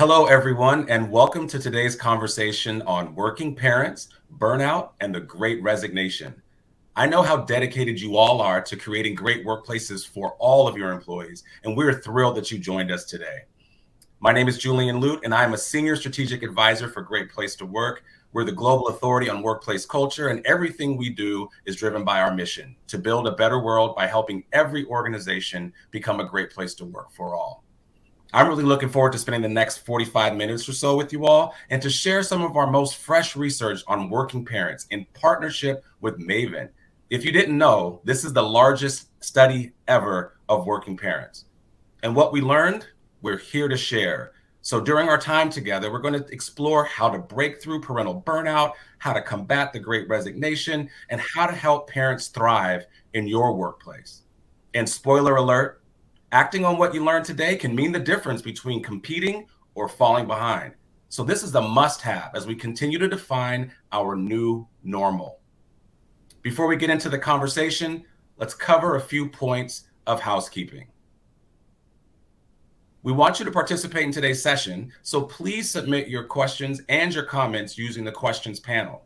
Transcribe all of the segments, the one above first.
Hello, everyone, and welcome to today's conversation on working parents, burnout, and the great resignation. I know how dedicated you all are to creating great workplaces for all of your employees, and we're thrilled that you joined us today. My name is Julian Lute, and I am a senior strategic advisor for Great Place to Work. We're the global authority on workplace culture, and everything we do is driven by our mission to build a better world by helping every organization become a great place to work for all. I'm really looking forward to spending the next 45 minutes or so with you all and to share some of our most fresh research on working parents in partnership with Maven. If you didn't know, this is the largest study ever of working parents. And what we learned, we're here to share. So during our time together, we're going to explore how to break through parental burnout, how to combat the great resignation, and how to help parents thrive in your workplace. And spoiler alert, acting on what you learned today can mean the difference between competing or falling behind. So this is a must-have as we continue to define our new normal. Before we get into the conversation, let's cover a few points of housekeeping. We want you to participate in today's session, so please submit your questions and your comments using the questions panel.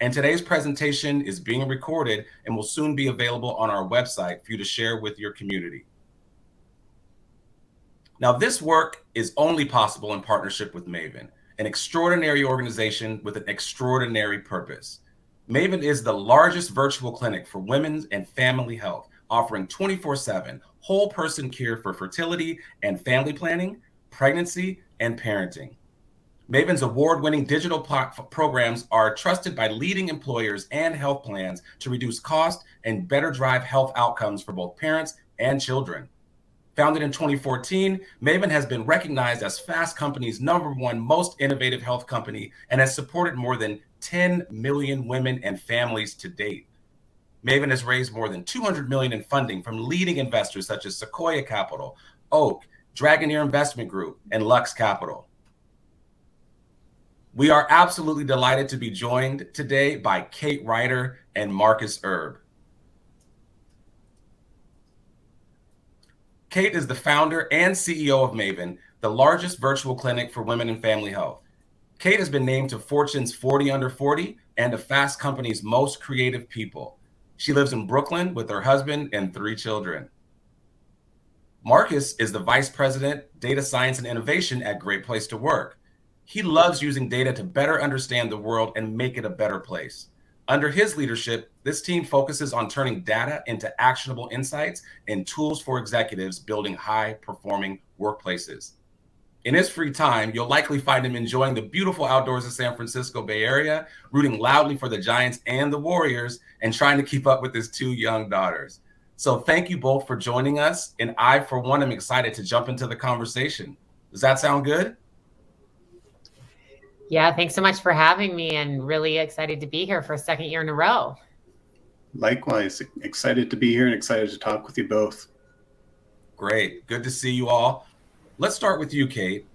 And today's presentation is being recorded and will soon be available on our website for you to share with your community. Now, this work is only possible in partnership with Maven, an extraordinary organization with an extraordinary purpose. Maven is the largest virtual clinic for women's and family health, offering 24/7 whole person care for fertility and family planning, pregnancy, and parenting. Maven's award-winning digital programs are trusted by leading employers and health plans to reduce cost and better drive health outcomes for both parents and children. Founded in 2014, Maven has been recognized as Fast Company's #1 most innovative health company and has supported more than 10 million women and families to date. Maven has raised more than $200 million in funding from leading investors such as Sequoia Capital, Oak, Dragoneer Investment Group, and Lux Capital. We are absolutely delighted to be joined today by Kate Ryder and Marcus Erb. Kate is the founder and CEO of Maven, the largest virtual clinic for women and family health. Kate has been named to Fortune's 40 Under 40 and to Fast Company's Most Creative People. She lives in Brooklyn with her husband and 3 children. Marcus is the Vice President, Data Science and Innovation at Great Place to Work. He loves using data to better understand the world and make it a better place. Under his leadership, this team focuses on turning data into actionable insights and tools for executives building high-performing workplaces. In his free time, you'll likely find him enjoying the beautiful outdoors of San Francisco Bay Area, rooting loudly for the Giants and the Warriors, and trying to keep up with his 2 young daughters. So thank you both for joining us, and I, for one, am excited to jump into the conversation. Does that sound good? Yeah, thanks so much for having me, and really excited to be here for a second year in a row. Likewise, excited to be here and excited to talk with you both. Great. Good to see you all. Let's start with you, Kate.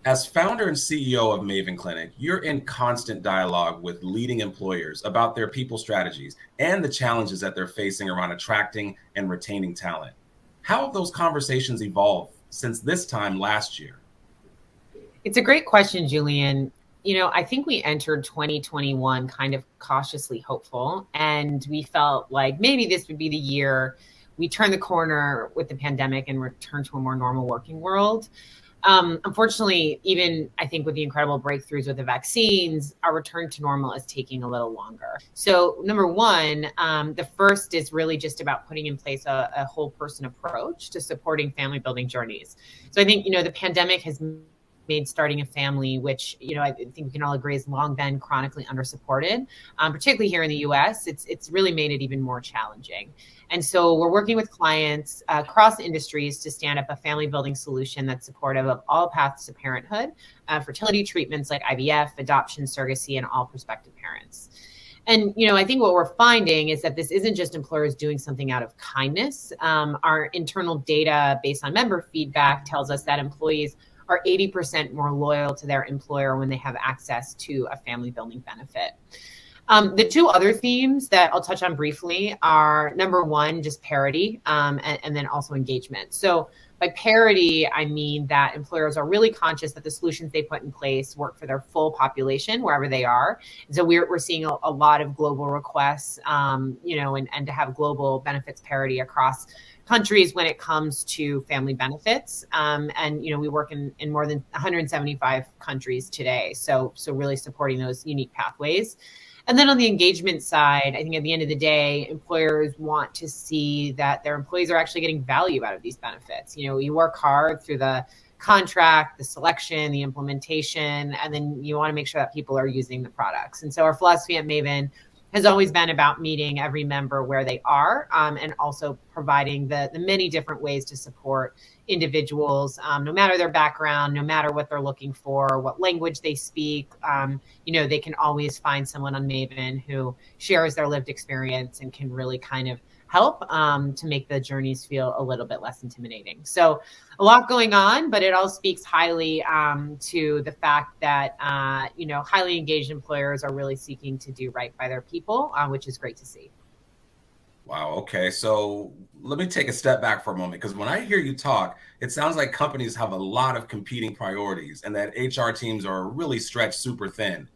As founder and CEO of Maven Clinic, you're in constant dialogue with leading employers about their people strategies and the challenges that they're facing around attracting and retaining talent. How have those conversations evolved since this time last year? It's a great question, Julian. I think we entered 2021 kind of cautiously hopeful, and we felt like maybe this would be the year we turn the corner with the pandemic and return to a more normal working world. Unfortunately, even I think with the incredible breakthroughs with the vaccines, our return to normal is taking a little longer. So number one, the first is really just about putting in place a whole person approach to supporting family building journeys. So I think, the pandemic has made starting a family, which, I think we can all agree has long been chronically undersupported, particularly here in the US, it's really made it even more challenging. And so we're working with clients across industries to stand up a family building solution that's supportive of all paths to parenthood, fertility treatments like IVF, adoption, surrogacy, and all prospective parents. And, I think what we're finding is that this isn't just employers doing something out of kindness. Our internal data based on member feedback tells us that employees are 80% more loyal to their employer when they have access to a family building benefit. The 2 other themes that I'll touch on briefly are number one, just parity, and then also engagement. So By parity, I mean that employers are really conscious that the solutions they put in place work for their full population wherever they are. And so we're seeing a lot of global requests, and to have global benefits parity across countries when it comes to family benefits. We work in more than 175 countries today. So really supporting those unique pathways. And then on the engagement side, I think at the end of the day, employers want to see that their employees are actually getting value out of these benefits. You work hard through the contract, the selection, the implementation, and then you want to make sure that people are using the products. And so our philosophy at Maven has always been about meeting every member where they are, and also providing the many different ways to support individuals, no matter their background, no matter what they're looking for, what language they speak. They can always find someone on Maven who shares their lived experience and can really kind of help to make the journeys feel a little bit less intimidating. So a lot going on, but it all speaks highly to the fact that, highly engaged employers are really seeking to do right by their people, which is great to see. Wow. Okay. So let me take a step back for a moment, because when I hear you talk, it sounds like companies have a lot of competing priorities and that HR teams are really stretched super thin.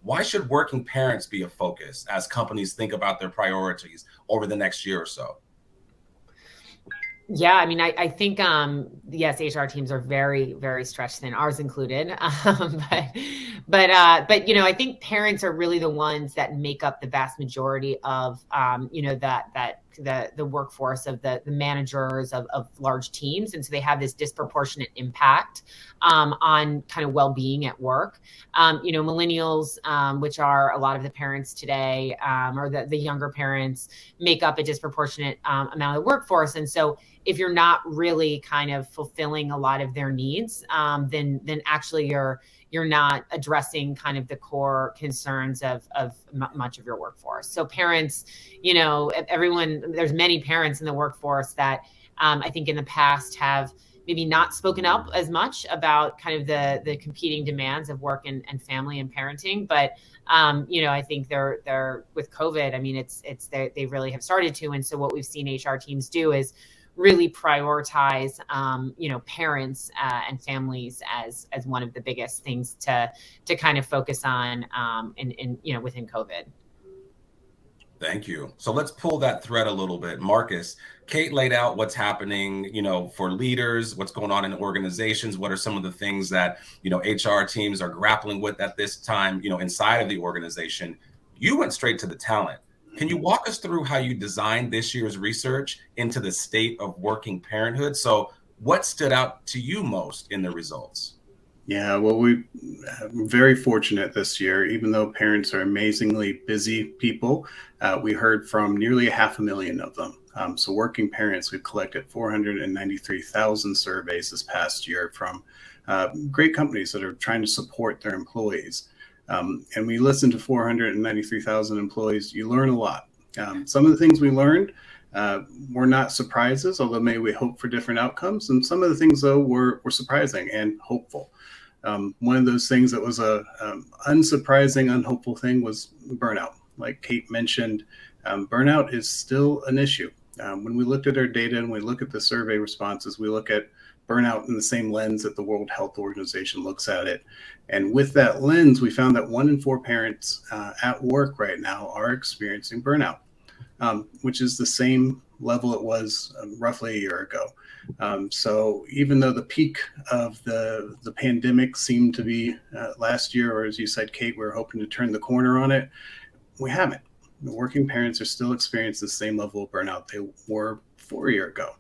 Why should working parents be a focus as companies think about their priorities over the next year or so? Yeah, I mean, I think, yes, HR teams are very, very stretched thin, ours included. I think parents are really the ones that make up the vast majority of, the workforce of the managers of large teams. And so they have this disproportionate impact on kind of well-being at work. Millennials, which are a lot of the parents today, or the younger parents, make up a disproportionate amount of the workforce. And so if you're not really kind of fulfilling a lot of their needs, then actually you're not addressing kind of the core concerns of much of your workforce. So parents, there's many parents in the workforce that I think in the past have maybe not spoken up as much about kind of the competing demands of work and family and parenting. But, I think they're with COVID, I mean, they really have started to. And so what we've seen HR teams do is really prioritize, parents and families as one of the biggest things to kind of focus on within COVID. Thank you. So let's pull that thread a little bit. Marcus, Kate laid out what's happening, for leaders, what's going on in organizations. What are some of the things that, HR teams are grappling with at this time, inside of the organization? You went straight to the talent. Can you walk us through how you designed this year's research into the state of working parenthood? So what stood out to you most in the results? Yeah, well, we're very fortunate this year. Even though parents are amazingly busy people, we heard from nearly 500,000 of them. So working parents, we've collected 493,000 surveys this past year from great companies that are trying to support their employees. And we listened to 493,000 employees. You learn a lot. Some of the things we learned were not surprises, although maybe we hope for different outcomes. And some of the things, though, were surprising and hopeful. One of those things that was a unsurprising, unhopeful thing was burnout. Like Kate mentioned, burnout is still an issue. When we looked at our data and we look at the survey responses, we look at burnout in the same lens that the World Health Organization looks at it. And with that lens, we found that 1 in 4 parents at work right now are experiencing burnout, which is the same level it was roughly a year ago. So even though the peak of the pandemic seemed to be last year, or as you said, Kate, we're hoping to turn the corner on it, we haven't. The working parents are still experiencing the same level of burnout they were 4 years ago.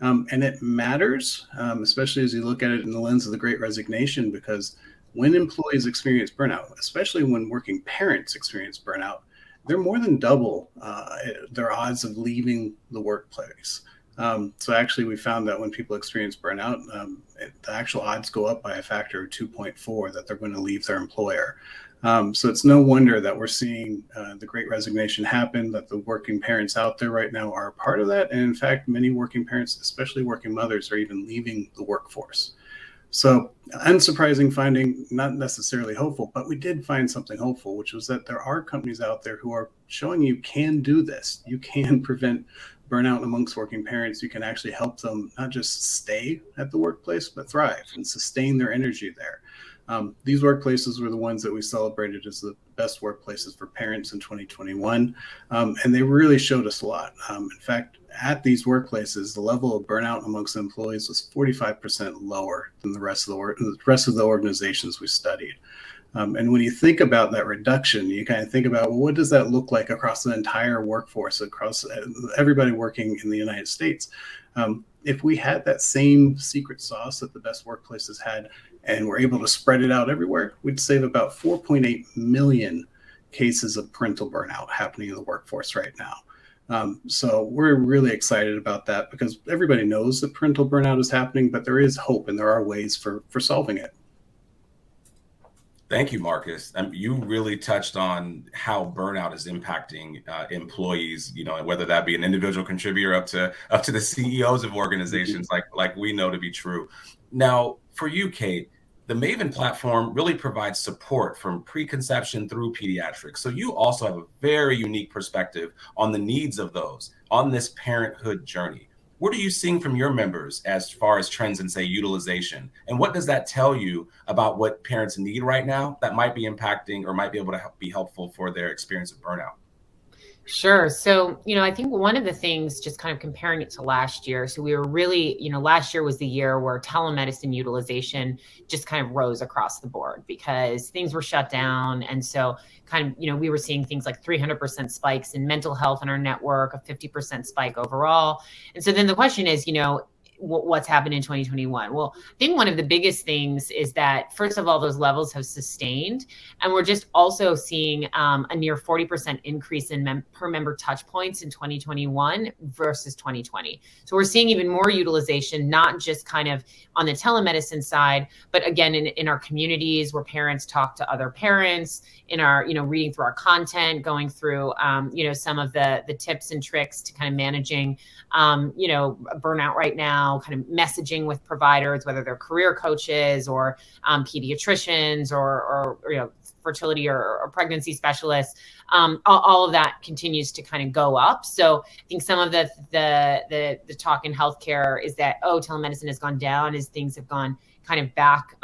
And it matters, especially as you look at it in the lens of the Great Resignation, because when employees experience burnout, especially when working parents experience burnout, they're more than double their odds of leaving the workplace. So actually, we found that when people experience burnout, the actual odds go up by a factor of 2.4 that they're going to leave their employer. So it's no wonder that we're seeing the Great Resignation happen, that the working parents out there right now are a part of that. And in fact, many working parents, especially working mothers, are even leaving the workforce. So unsurprising finding, not necessarily hopeful, but we did find something hopeful, which was that there are companies out there who are showing you can do this. You can prevent burnout amongst working parents. You can actually help them not just stay at the workplace, but thrive and sustain their energy there. These workplaces were the ones that we celebrated as the best workplaces for parents in 2021. And they really showed us a lot. In fact, at these workplaces, the level of burnout amongst employees was 45% lower than the rest of the organizations we studied. And when you think about that reduction, you kind of think about, well, what does that look like across the entire workforce, across everybody working in the United States? If we had that same secret sauce that the best workplaces had, and we're able to spread it out everywhere, we'd save about 4.8 million cases of parental burnout happening in the workforce right now. So we're really excited about that because everybody knows that parental burnout is happening, but there is hope and there are ways for solving it. Thank you, Marcus. You really touched on how burnout is impacting employees, whether that be an individual contributor up to the CEOs of organizations like we know to be true. Now, for you, Kate, the Maven platform really provides support from preconception through pediatrics. So you also have a very unique perspective on the needs of those on this parenthood journey. What are you seeing from your members as far as trends in, say, utilization? And what does that tell you about what parents need right now that might be impacting or might be able to be helpful for their experience of burnout? Sure. So, I think one of the things, just kind of comparing it to last year, so we were really, last year was the year where telemedicine utilization just kind of rose across the board because things were shut down. And so kind of, we were seeing things like 300% spikes in mental health in our network, a 50% spike overall. And so then the question is, what's happened in 2021? Well, I think one of the biggest things is that, first of all, those levels have sustained. And we're just also seeing a near 40% increase in per member touch points in 2021 versus 2020. So we're seeing even more utilization, not just kind of on the telemedicine side, but again, in our communities where parents talk to other parents, in our, reading through our content, going through, some of the tips and tricks to kind of managing, burnout right now, kind of messaging with providers, whether they're career coaches or pediatricians or fertility or pregnancy specialists. All of that continues to kind of go up. So I think some of the talk in healthcare is that, telemedicine has gone down as things have gone kind of back.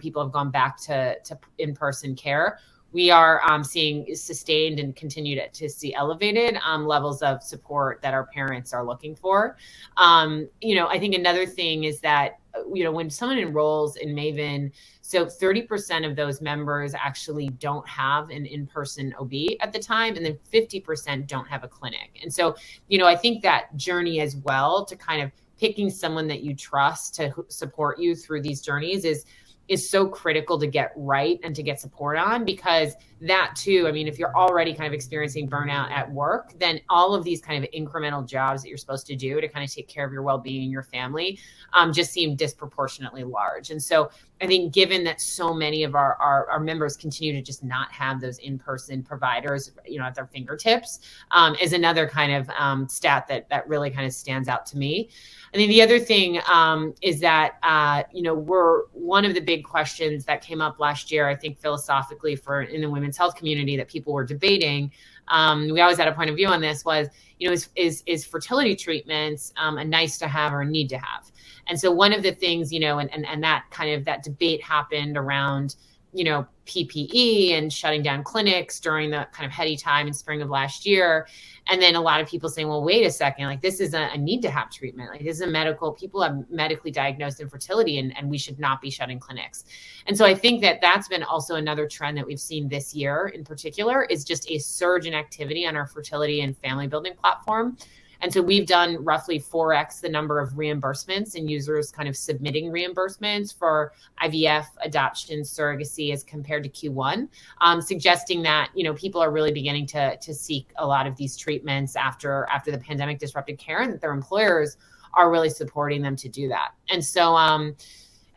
People have gone back to in-person care. We are seeing sustained and continue to see elevated levels of support that our parents are looking for. I think another thing is that, when someone enrolls in Maven, so 30% of those members actually don't have an in-person OB at the time, and then 50% don't have a clinic. And so, I think that journey as well to kind of picking someone that you trust to support you through these journeys is so critical to get right and to get support on, because that too, if you're already kind of experiencing burnout at work, then all of these kind of incremental jobs that you're supposed to do to kind of take care of your well-being and your family just seem disproportionately large. And so I think given that so many of our members continue to just not have those in-person providers, at their fingertips, is another kind of stat that really kind of stands out to me. I think the other thing is that, we're one of the big questions that came up last year, I think philosophically in the women's health community that people were debating. We always had a point of view on this was, is fertility treatments a nice to have or a need to have? And so one of the things, and that kind of that debate happened around, PPE and shutting down clinics during the kind of heady time in spring of last year. And then a lot of people saying, well, wait a second, like this is a need to have treatment. Like this is people have medically diagnosed infertility and we should not be shutting clinics. And so I think that's been also another trend that we've seen this year in particular is just a surge in activity on our fertility and family building platform. And so we've done roughly 4x the number of reimbursements and users kind of submitting reimbursements for IVF, adoption, surrogacy as compared to Q1, suggesting that, people are really beginning to seek a lot of these treatments after the pandemic disrupted care, and that their employers are really supporting them to do that. And so,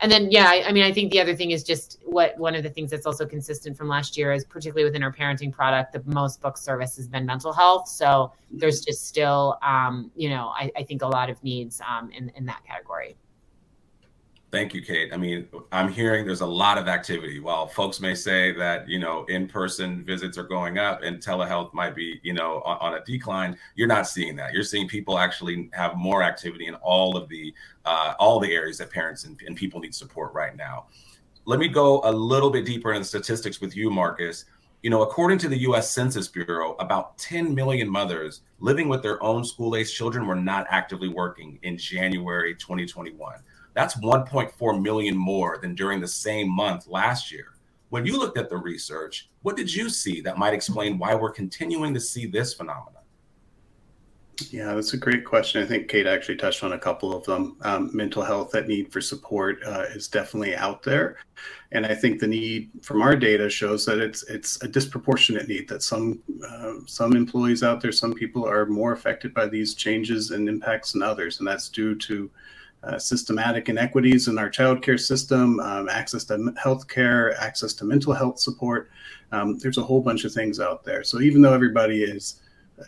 and then, I think the other thing is just one of the things that's also consistent from last year is particularly within our parenting product, the most booked service has been mental health. So there's just still, I think a lot of needs in that category. Thank you, Kate. I mean, I'm hearing there's a lot of activity. While folks may say that, in-person visits are going up and telehealth might be, on a decline, you're not seeing that. You're seeing people actually have more activity in all the areas that parents and people need support right now. Let me go a little bit deeper into statistics with you, Marcus. According to the US Census Bureau, about 10 million mothers living with their own school-aged children were not actively working in January 2021. That's 1.4 million more than during the same month last year. When you looked at the research, what did you see that might explain why we're continuing to see this phenomenon? Yeah, that's a great question. I think Kate actually touched on a couple of them. Mental health, that need for support is definitely out there. And I think the need from our data shows that it's a disproportionate need, that some employees out there, some people are more affected by these changes and impacts than others. And that's due to systematic inequities in our childcare system, access to healthcare, access to mental health support. There's a whole bunch of things out there. So even though everybody is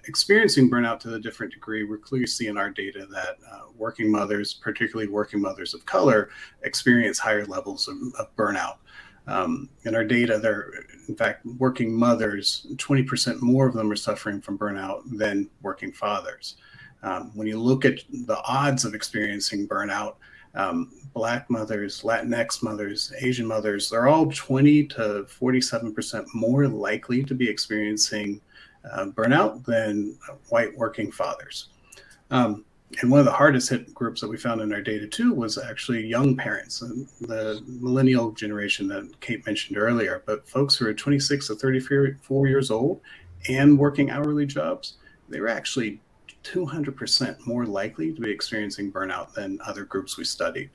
experiencing burnout to a different degree, we're clearly seeing our data that working mothers, particularly working mothers of color, experience higher levels of burnout. In our data, in fact, working mothers, 20% more of them are suffering from burnout than working fathers. When you look at the odds of experiencing burnout, Black mothers, Latinx mothers, Asian mothers, they're all 20 to 47% more likely to be experiencing burnout than white working fathers. And one of the hardest hit groups that we found in our data too was actually young parents, and the millennial generation that Kate mentioned earlier. But folks who are 26 to 34 years old and working hourly jobs, they were actually 200% more likely to be experiencing burnout than other groups we studied.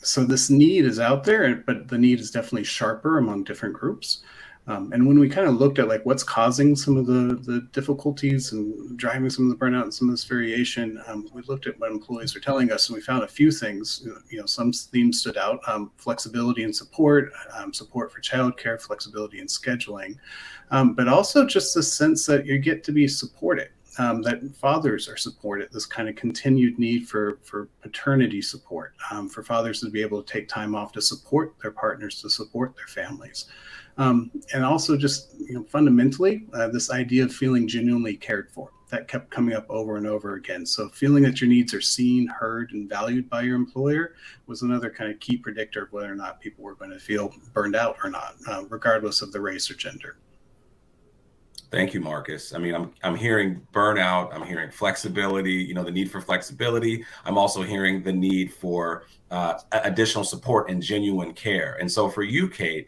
So this need is out there, but the need is definitely sharper among different groups. And when we kind of looked at like what's causing some of the difficulties and driving some of the burnout and some of this variation, we looked at what employees are telling us, and we found a few things. Some themes stood out: flexibility and support, support for childcare, flexibility in scheduling, but also just the sense that you get to be supported. That fathers are supported, this kind of continued need for paternity support, for fathers to be able to take time off to support their partners, to support their families. And also just fundamentally, this idea of feeling genuinely cared for, that kept coming up over and over again. So feeling that your needs are seen, heard, and valued by your employer was another kind of key predictor of whether or not people were going to feel burned out or not, regardless of the race or gender. Thank you, Marcus. I mean, I'm hearing burnout. I'm hearing flexibility, the need for flexibility. I'm also hearing the need for additional support and genuine care. And so for you, Kate,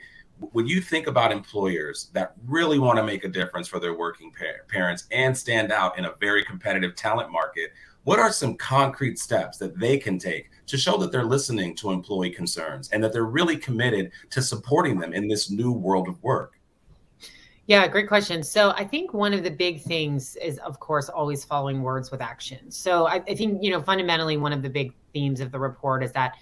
when you think about employers that really want to make a difference for their working parents and stand out in a very competitive talent market, what are some concrete steps that they can take to show that they're listening to employee concerns and that they're really committed to supporting them in this new world of work? Yeah, great question. So I think one of the big things is, of course, always following words with action. So I think, fundamentally, one of the big themes of the report is that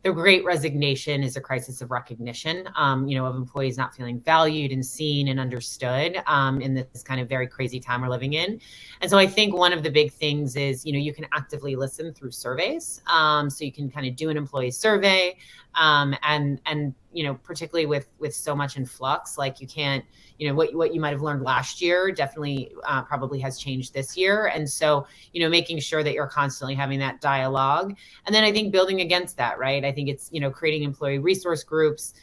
the Great Resignation is a crisis of recognition, of employees not feeling valued and seen and understood in this kind of very crazy time we're living in. And so I think one of the big things is, you can actively listen through surveys. So you can kind of do an employee survey and particularly with so much in flux, like you can't, what you might have learned last year definitely probably has changed this year. And so, making sure that you're constantly having that dialogue. And then I think building against that, right? I think it's, creating employee resource groups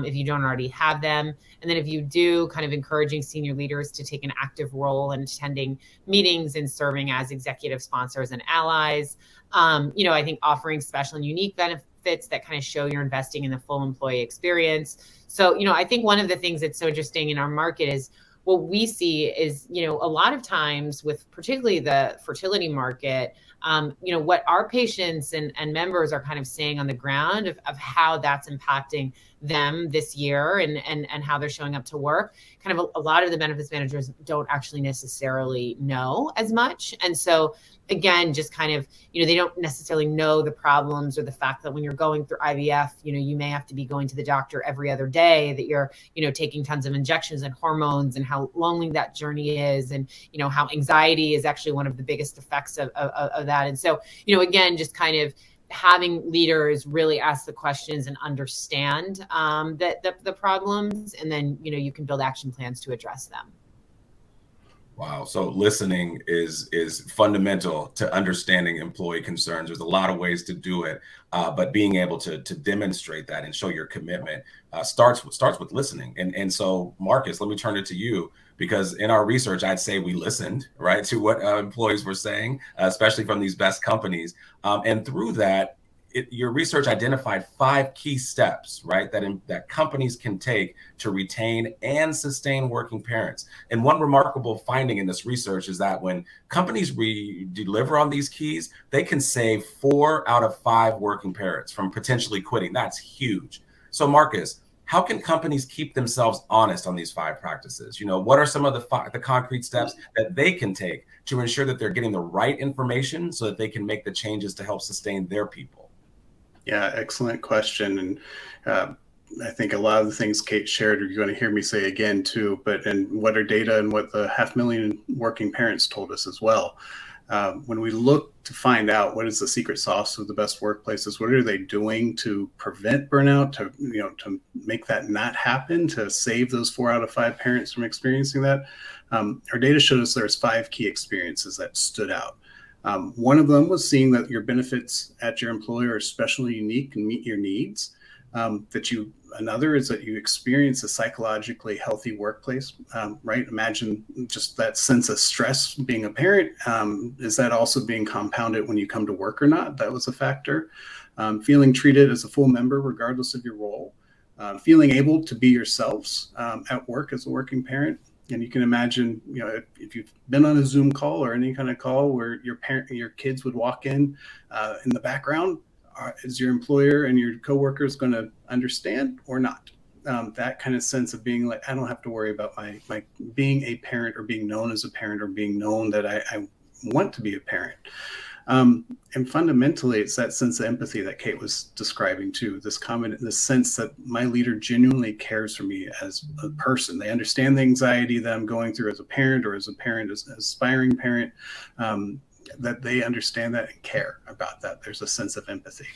if you don't already have them. And then if you do, kind of encouraging senior leaders to take an active role in attending meetings and serving as executive sponsors and allies. I think offering special and unique benefits that kind of show you're investing in the full employee experience. So, I think one of the things that's so interesting in our market is what we see is, a lot of times with particularly the fertility market, what our patients and members are kind of saying on the ground of how that's impacting them this year and how they're showing up to work. Kind of a lot of the benefits managers don't actually necessarily know as much. And so again, just kind of, they don't necessarily know the problems or the fact that when you're going through IVF, you may have to be going to the doctor every other day, that you're, taking tons of injections and hormones, and how lonely that journey is, and, how anxiety is actually one of the biggest effects of that. And so, again, just kind of having leaders really ask the questions and understand the problems, and then you can build action plans to address them. Wow. So listening is fundamental to understanding employee concerns. There's a lot of ways to do it, but being able to demonstrate that and show your commitment starts with listening. And so, Marcus, let me turn it to you, because in our research, I'd say we listened, right, to what employees were saying, especially from these best companies. And through that, your research identified 5 key steps, right, that companies can take to retain and sustain working parents. And one remarkable finding in this research is that when companies deliver on these keys, they can save 4 out of 5 working parents from potentially quitting. That's huge. So, Marcus, how can companies keep themselves honest on these 5 practices? What are some of the concrete steps that they can take to ensure that they're getting the right information so that they can make the changes to help sustain their people? Yeah, excellent question. And I think a lot of the things Kate shared, you're going to hear me say again too, and what are data and what the 500,000 working parents told us as well. When we look to find out what is the secret sauce of the best workplaces, what are they doing to prevent burnout, to make that not happen, to save those 4 out of 5 parents from experiencing that, our data showed us there's 5 key experiences that stood out. One of them was seeing that your benefits at your employer are especially unique and meet your needs. Another is that you experience a psychologically healthy workplace, right? Imagine just that sense of stress being a parent. Is that also being compounded when you come to work or not? That was a factor. Feeling treated as a full member, regardless of your role. Feeling able to be yourselves at work as a working parent. And you can imagine, if you've been on a Zoom call or any kind of call where your kids would walk in the background, is your employer and your coworkers going to understand or not? That kind of sense of being like, I don't have to worry about my being a parent or being known as a parent or being known that I want to be a parent. And fundamentally, it's that sense of empathy that Kate was describing too, this sense that my leader genuinely cares for me as a person. They understand the anxiety that I'm going through as a parent or as an aspiring parent, that they understand that and care about that. There's a sense of empathy.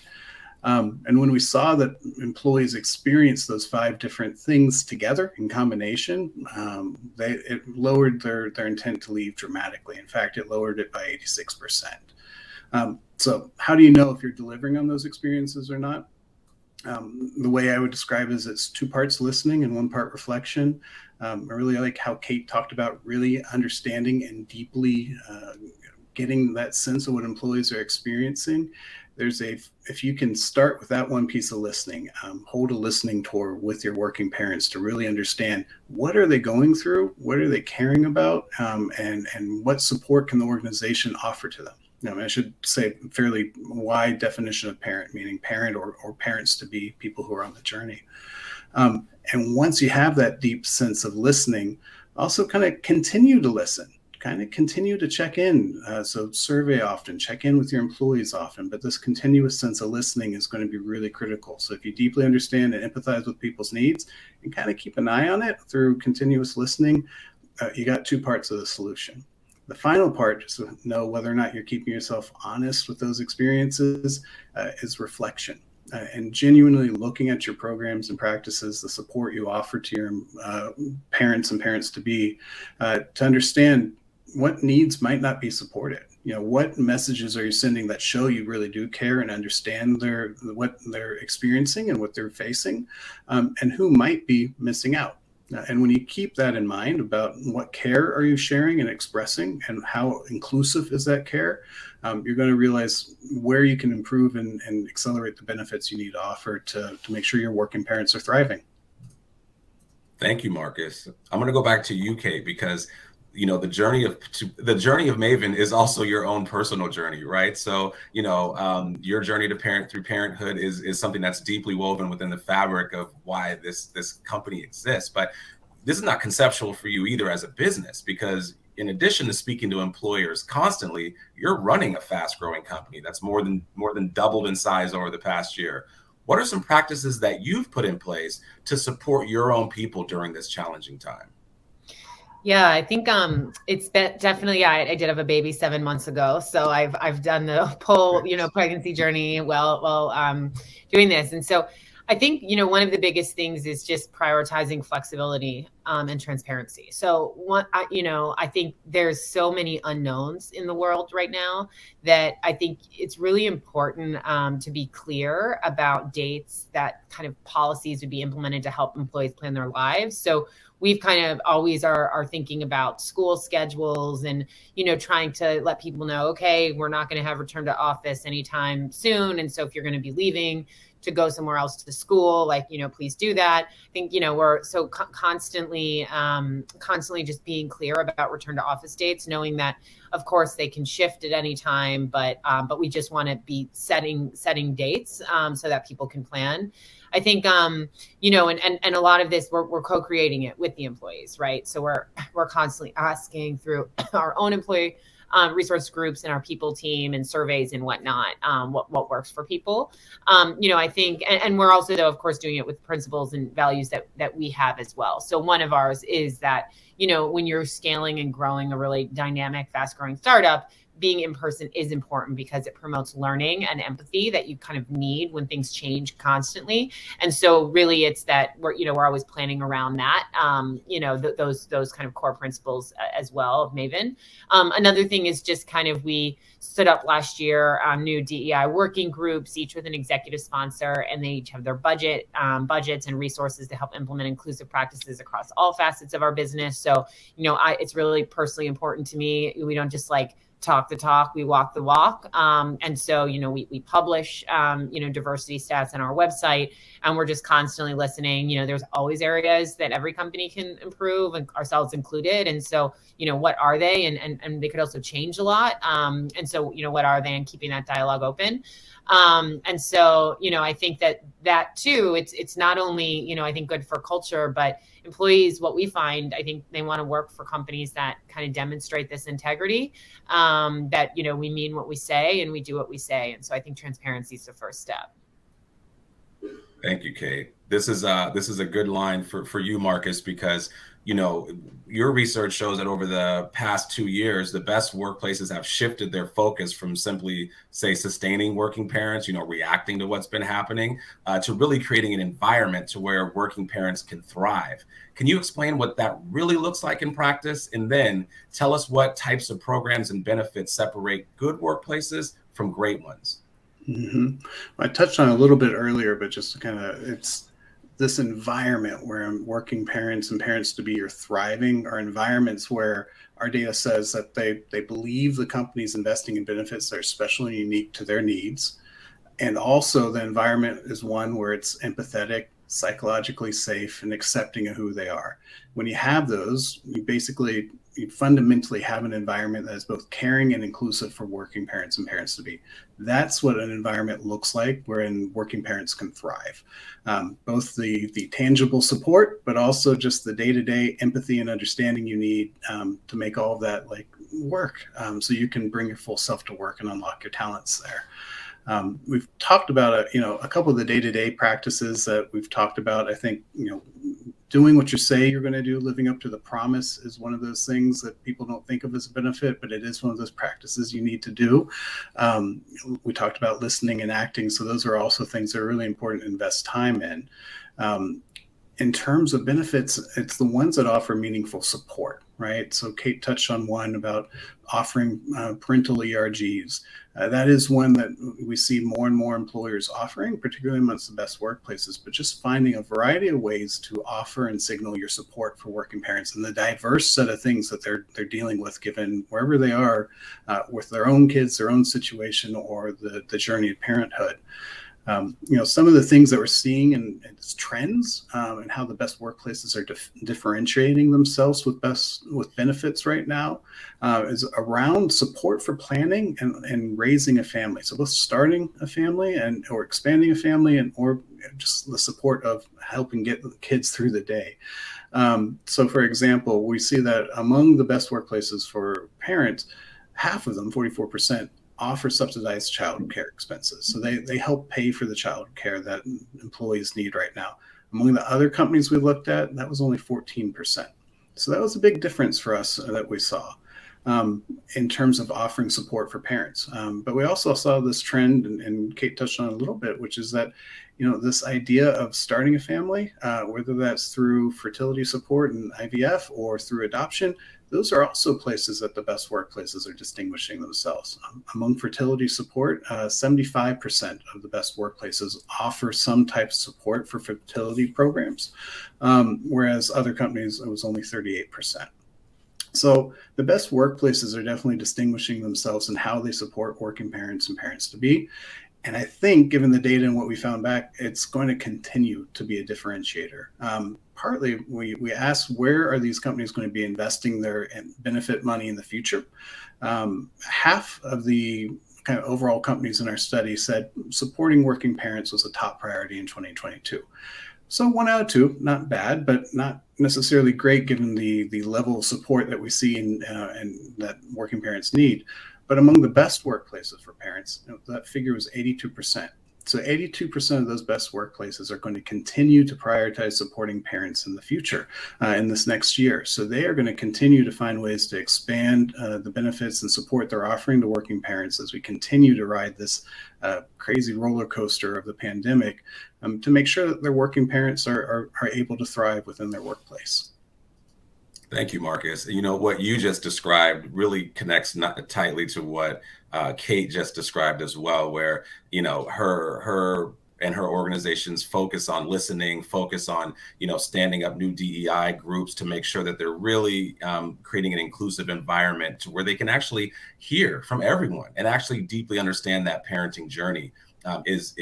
And when we saw that employees experience those 5 different things together in combination, it lowered their intent to leave dramatically. In fact, it lowered it by 86%. So how do you know if you're delivering on those experiences or not? The way I would describe it is it's 2 parts listening and 1 part reflection. I really like how Kate talked about really understanding and deeply getting that sense of what employees are experiencing. If you can start with that 1 piece of listening, hold a listening tour with your working parents to really understand what are they going through, what are they caring about, and what support can the organization offer to them. I should say fairly wide definition of parent, meaning parent or parents to be people who are on the journey. And once you have that deep sense of listening, also kind of continue to listen, kind of continue to check in. So survey often, check in with your employees often, but this continuous sense of listening is going to be really critical. So if you deeply understand and empathize with people's needs and kind of keep an eye on it through continuous listening, you got 2 parts of the solution. The final part, just to know whether or not you're keeping yourself honest with those experiences, is reflection. And genuinely looking at your programs and practices, the support you offer to your parents and parents-to-be, to understand what needs might not be supported. What messages are you sending that show you really do care and understand what they're experiencing and what they're facing, and who might be missing out. And when you keep that in mind about what care are you sharing and expressing and how inclusive is that care, you're going to realize where you can improve and accelerate the benefits you need to offer to make sure your working parents are thriving. Thank you, Marcus. I'm going to go back to you, Kate, because the journey of Maven is also your own personal journey, right? So, your journey to through parenthood is something that's deeply woven within the fabric of why this company exists. But this is not conceptual for you either as a business, because in addition to speaking to employers constantly, you're running a fast-growing company that's more than doubled in size over the past year. What are some practices that you've put in place to support your own people during this challenging time? Yeah, I think it's been definitely, yeah, I did have a baby 7 months ago. So I've done the whole, pregnancy journey while doing this. And so I think, one of the biggest things is just prioritizing flexibility and transparency. So I think there's so many unknowns in the world right now that I think it's really important to be clear about dates that kind of policies would be implemented to help employees plan their lives. So we've kind of always are thinking about school schedules and, trying to let people know, okay, we're not going to have return to office anytime soon. And so if you're going to be leaving to go somewhere else to school, please do that. I think, we're so constantly just being clear about return to office dates, knowing that of course they can shift at any time, but we just want to be setting dates so that people can plan. I think, and a lot of this, we're co-creating it with the employees, right? So we're constantly asking through our own employee resource groups and our people team and surveys and whatnot, what works for people. I think, and we're also, though, of course, doing it with principles and values that we have as well. So one of ours is that, when you're scaling and growing a really dynamic, fast growing startup, being in person is important because it promotes learning and empathy that you kind of need when things change constantly. And so really it's that we're always planning around that, those kind of core principles as well of Maven. Another thing is just kind of, we stood up last year new DEI working groups, each with an executive sponsor, and they each have their budgets and resources to help implement inclusive practices across all facets of our business. So, it's really personally important to me. We don't just talk the talk, we walk the walk. And so, we publish, diversity stats on our website, and we're just constantly listening. There's always areas that every company can improve, and ourselves included. And so, what are they? And they could also change a lot. And so, what are they, and keeping that dialogue open. And so, I think that too, it's not only, I think good for culture, but employees, what we find, I think they want to work for companies that kind of demonstrate this integrity, that, we mean what we say and we do what we say. And so I think transparency is the first step. Thank you, Kate. This is a good line for you, Marcus, because your research shows that over the past 2 years, the best workplaces have shifted their focus from simply, say, sustaining working parents, reacting to what's been happening, to really creating an environment to where working parents can thrive. Can you explain what that really looks like in practice? And then tell us what types of programs and benefits separate good workplaces from great ones. Mm-hmm. I touched on it a little bit earlier, but just to kind of, it's this environment where working parents and parents to be are thriving are environments where our data says that they believe the company's investing in benefits that are special and unique to their needs. And also the environment is one where it's empathetic, psychologically safe, and accepting of who they are. When you have those, you fundamentally have an environment that is both caring and inclusive for working parents and parents to be. That's what an environment looks like wherein working parents can thrive. Both the tangible support, but also just the day-to-day empathy and understanding you need to make all of that work, so you can bring your full self to work and unlock your talents there. We've talked about a couple of the day-to-day practices that we've talked about. I think doing what you say you're going to do, living up to the promise, is one of those things that people don't think of as a benefit, but it is one of those practices you need to do. We talked about listening and acting, so those are also things that are really important to invest time in. In terms of benefits, it's the ones that offer meaningful support, right? So Kate touched on one about offering parental ERGs. That is one that we see more and more employers offering, particularly amongst the best workplaces, but just finding a variety of ways to offer and signal your support for working parents and the diverse set of things that they're dealing with, given wherever they are with their own kids, their own situation, or the journey of parenthood. Some of the things that we're seeing and trends and how the best workplaces are differentiating themselves with benefits right now is around support for planning and raising a family. So both starting a family or expanding a family or just the support of helping get the kids through the day. So for example, we see that among the best workplaces for parents, half of them, 44%, offer subsidized child care expenses. So they help pay for the child care that employees need right now. Among the other companies we looked at, that was only 14%. So that was a big difference for us that we saw in terms of offering support for parents. But we also saw this trend, and Kate touched on it a little bit, which is that, this idea of starting a family, whether that's through fertility support and IVF or through adoption, those are also places that the best workplaces are distinguishing themselves. Among fertility support, 75% of the best workplaces offer some type of support for fertility programs, whereas other companies, it was only 38%. So the best workplaces are definitely distinguishing themselves in how they support working parents and parents to be. And I think, given the data and what we found back, it's going to continue to be a differentiator. Partly, we asked, where are these companies going to be investing their benefit money in the future? Half of the kind of overall companies in our study said supporting working parents was a top priority in 2022. So 1 out of 2, not bad, but not necessarily great given the level of support that we see and that working parents need. But among the best workplaces for parents, that figure was 82%. So 82% of those best workplaces are going to continue to prioritize supporting parents in the future, in this next year. So they are going to continue to find ways to expand the benefits and support they're offering to working parents as we continue to ride this crazy roller coaster of the pandemic, to make sure that their working parents are able to thrive within their workplace. Thank you, Marcus. What you just described really connects not tightly to what Kate just described as well, where, her and her organization's focus on listening, focus on, standing up new DEI groups to make sure that they're really creating an inclusive environment to where they can actually hear from everyone and actually deeply understand that parenting journey. Is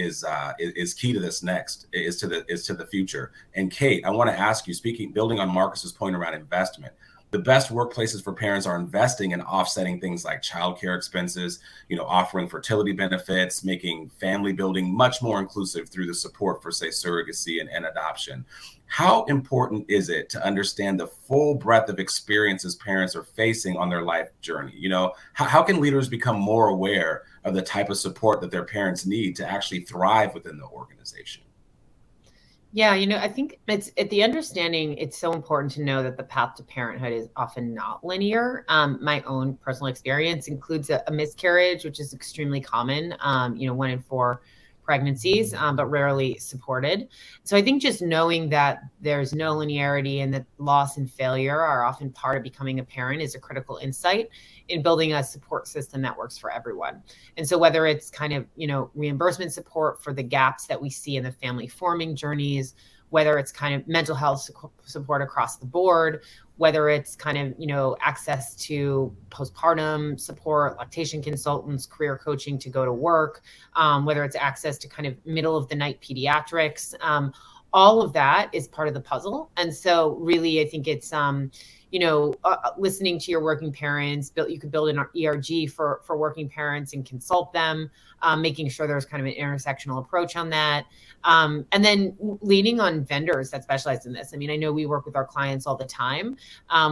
key to this is to the future. And Kate, I want to ask you, building on Marcus's point around investment, the best workplaces for parents are investing in offsetting things like childcare expenses, offering fertility benefits, making family building much more inclusive through the support for, say, surrogacy and adoption. How important is it to understand the full breadth of experiences parents are facing on their life journey? How can leaders become more aware of the type of support that their parents need to actually thrive within the organization? Yeah, I think it's at the understanding, it's so important to know that the path to parenthood is often not linear. My own personal experience includes a miscarriage, which is extremely common, 1 in 4 pregnancies, but rarely supported. So I think just knowing that there's no linearity and that loss and failure are often part of becoming a parent is a critical insight in building a support system that works for everyone. And so whether it's kind of, reimbursement support for the gaps that we see in the family forming journeys, whether it's kind of mental health support across the board, whether it's kind of, access to postpartum support, lactation consultants, career coaching to go to work, whether it's access to kind of middle of the night pediatrics, all of that is part of the puzzle. And so really, I think it's, listening to your working parents, you could build an ERG for working parents and consult them, making sure there's kind of an intersectional approach on that. And then leaning on vendors that specialize in this. I mean, I know we work with our clients all the time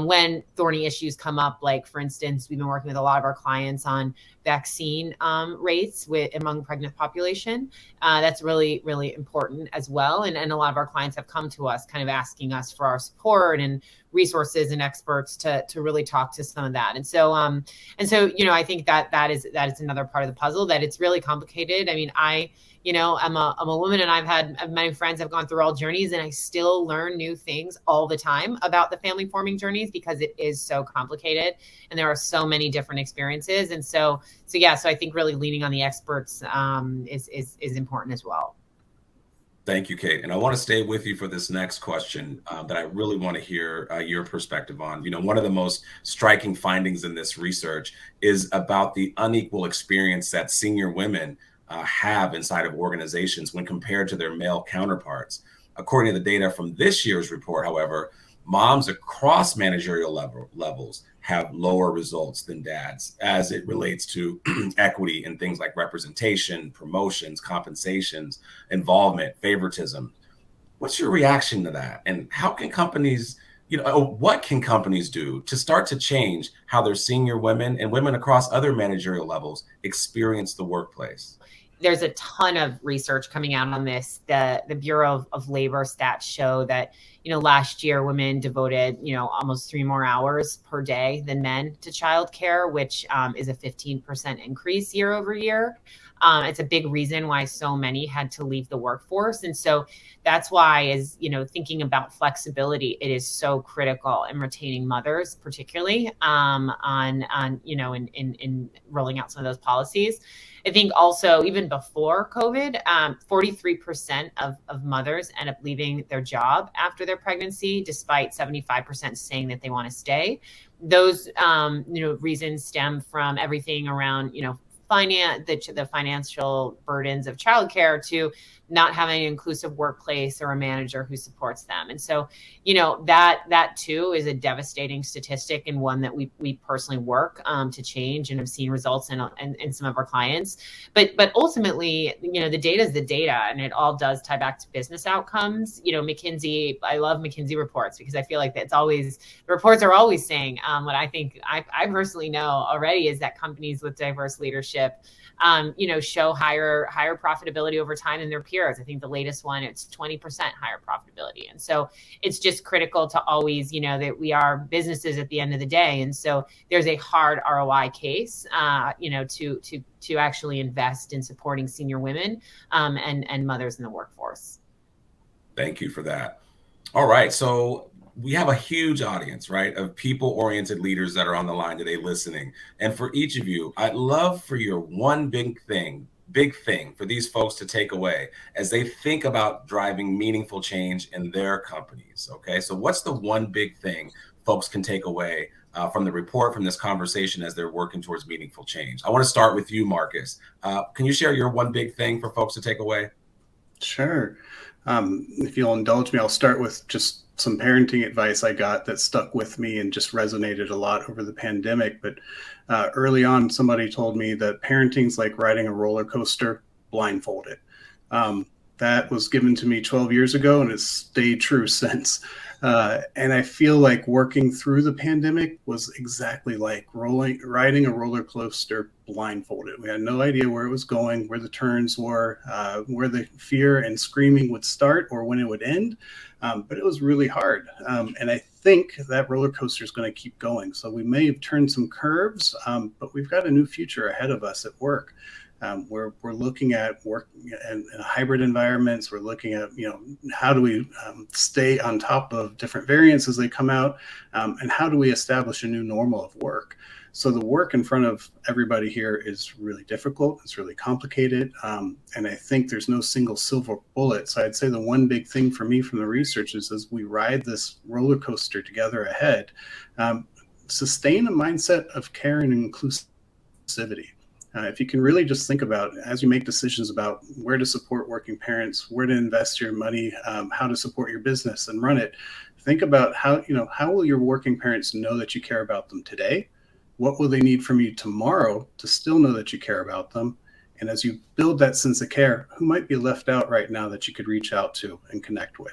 when thorny issues come up. Like, for instance, we've been working with a lot of our clients on vaccine rates among pregnant population. That's really, really important as well. And a lot of our clients have come to us kind of asking us for our support and resources and experts to really talk to some of that. And so, I think that is another part of the puzzle, that it's really complicated. I mean, I'm a woman, and I've had many friends have gone through all journeys, and I still learn new things all the time about the family forming journeys because it is so complicated and there are so many different experiences. And so I think really leaning on the experts is important as well. Thank you, Kate. And I want to stay with you for this next question that I really want to hear your perspective on. One of the most striking findings in this research is about the unequal experience that senior women have inside of organizations when compared to their male counterparts. According to the data from this year's report, however, moms across managerial levels have lower results than dads as it relates to equity in things like representation, promotions, compensations, involvement, favoritism. What's your reaction to that? And how can companies, what can companies do to start to change how their senior women and women across other managerial levels experience the workplace? There's a ton of research coming out on this. The Bureau of Labor stats show that, last year women devoted, almost 3 more hours per day than men to childcare, which is a 15% increase year over year. It's a big reason why so many had to leave the workforce. And so that's why, as thinking about flexibility, it is so critical in retaining mothers, particularly in rolling out some of those policies. I think also, even before COVID, 43% of mothers end up leaving their job after their pregnancy, despite 75% saying that they want to stay. Those reasons stem from everything around the financial burdens of childcare to not having an inclusive workplace or a manager who supports them. And so, that too is a devastating statistic, and one that we personally work to change and have seen results in some of our clients. But ultimately, the data is the data, and it all does tie back to business outcomes. McKinsey, I love McKinsey reports, because I feel like the reports are always saying what I think I personally know already is that companies with diverse leadership show higher profitability over time than their peers. I think the latest one, it's 20% higher profitability. And so it's just critical to always, that we are businesses at the end of the day. And so there's a hard ROI case, to actually invest in supporting senior women and mothers in the workforce. Thank you for that. All right. So we have a huge audience, right, of people-oriented leaders that are on the line today listening. And for each of you, I'd love for your one big thing for these folks to take away as they think about driving meaningful change in their companies. Okay. So what's the one big thing folks can take away from the report, from this conversation, as they're working towards meaningful change? I want to start with you, Marcus. Can you share your one big thing for folks to take away? Sure. If you'll indulge me, I'll start with just some parenting advice I got that stuck with me and just resonated a lot over the pandemic. But early on, somebody told me that parenting's like riding a roller coaster blindfolded. That was given to me 12 years ago, and it's stayed true since. And I feel like working through the pandemic was exactly like riding a roller coaster blindfolded. We had no idea where it was going, where the turns were, where the fear and screaming would start or when it would end. But it was really hard. And I think that roller coaster is going to keep going. So we may have turned some curves, but we've got a new future ahead of us at work. We're looking at work in hybrid environments. We're looking at, how do we stay on top of different variants as they come out, and how do we establish a new normal of work? So the work in front of everybody here is really difficult. It's really complicated. And I think there's no single silver bullet. So I'd say the one big thing for me from the research is, as we ride this roller coaster together ahead, sustain a mindset of care and inclusivity. If you can really just think about, as you make decisions about where to support working parents, where to invest your money, how to support your business and run it, think about how will your working parents know that you care about them today? What will they need from you tomorrow to still know that you care about them? And as you build that sense of care, who might be left out right now that you could reach out to and connect with?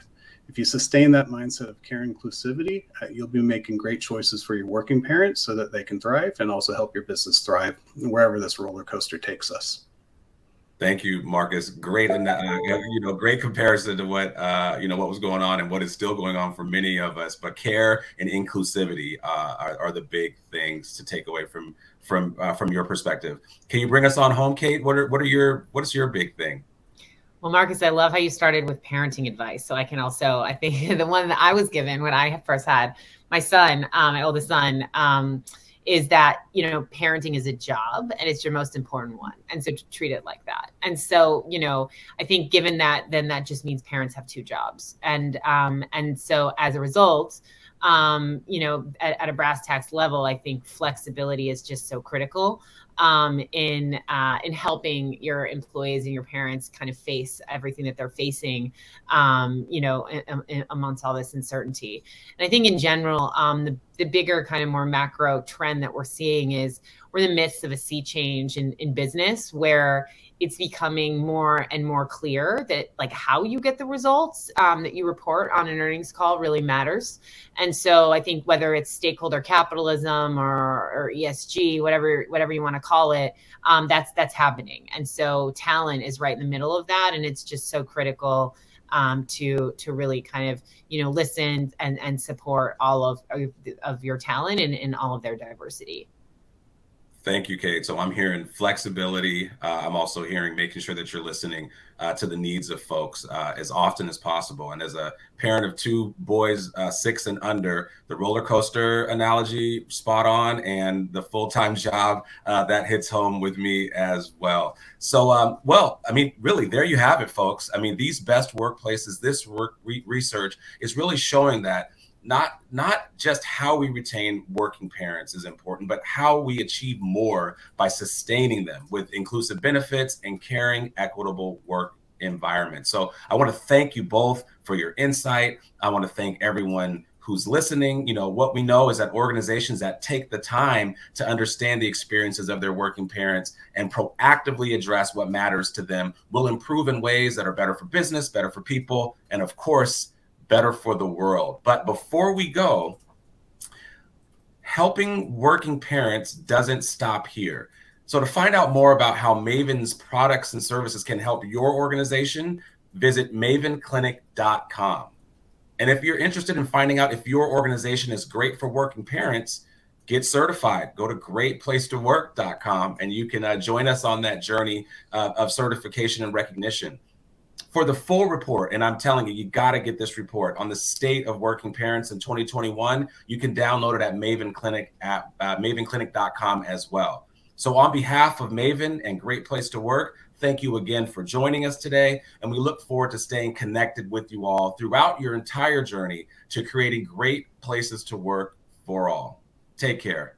If you sustain that mindset of care and inclusivity, you'll be making great choices for your working parents so that they can thrive and also help your business thrive wherever this roller coaster takes us. Thank you, Marcus. Great, and great comparison to what what was going on and what is still going on for many of us. But care and inclusivity are the big things to take away from your perspective. Can you bring us on home, Kate? What's your big thing? Well, Marcus, I love how you started with parenting advice. So I think the one that I was given when I first had my son, my oldest son, is that, parenting is a job and it's your most important one. And so to treat it like that. And so, I think given that, then that just means parents have two jobs. And so as a result, at a brass tacks level, I think flexibility is just so critical in helping your employees and your parents kind of face everything that they're facing, amongst all this uncertainty. And I think in general, the bigger kind of more macro trend that we're seeing is we're in the midst of a sea change in business, where it's becoming more and more clear that like how you get the results that you report on an earnings call really matters. And so I think whether it's stakeholder capitalism or ESG, whatever you want to call it, that's happening. And so talent is right in the middle of that. And it's just so critical to really kind of, listen and support all of your talent and all of their diversity. Thank you, Kate. So I'm hearing flexibility. I'm also hearing making sure that you're listening to the needs of folks as often as possible. And as a parent of two boys, 6 and under, the roller coaster analogy, spot on, and the full-time job, that hits home with me as well. So, well, I mean, really, there you have it, folks. I mean, these best workplaces, this research is really showing that not just how we retain working parents is important, but how we achieve more by sustaining them with inclusive benefits and caring, equitable work environment. So I want to thank you both for your insight. I want to thank everyone who's listening. What we know is that organizations that take the time to understand the experiences of their working parents and proactively address what matters to them will improve in ways that are better for business, better for people, and of course, better for the world. But before we go, helping working parents doesn't stop here. So to find out more about how Maven's products and services can help your organization, visit mavenclinic.com. And if you're interested in finding out if your organization is great for working parents, get certified. Go to greatplacetowork.com and you can join us on that journey of certification and recognition. For the full report, and I'm telling you, you got to get this report on the state of working parents in 2021. You can download it at Maven Clinic at mavenclinic.com as well. So on behalf of Maven and Great Place to Work, thank you again for joining us today. And we look forward to staying connected with you all throughout your entire journey to creating great places to work for all. Take care.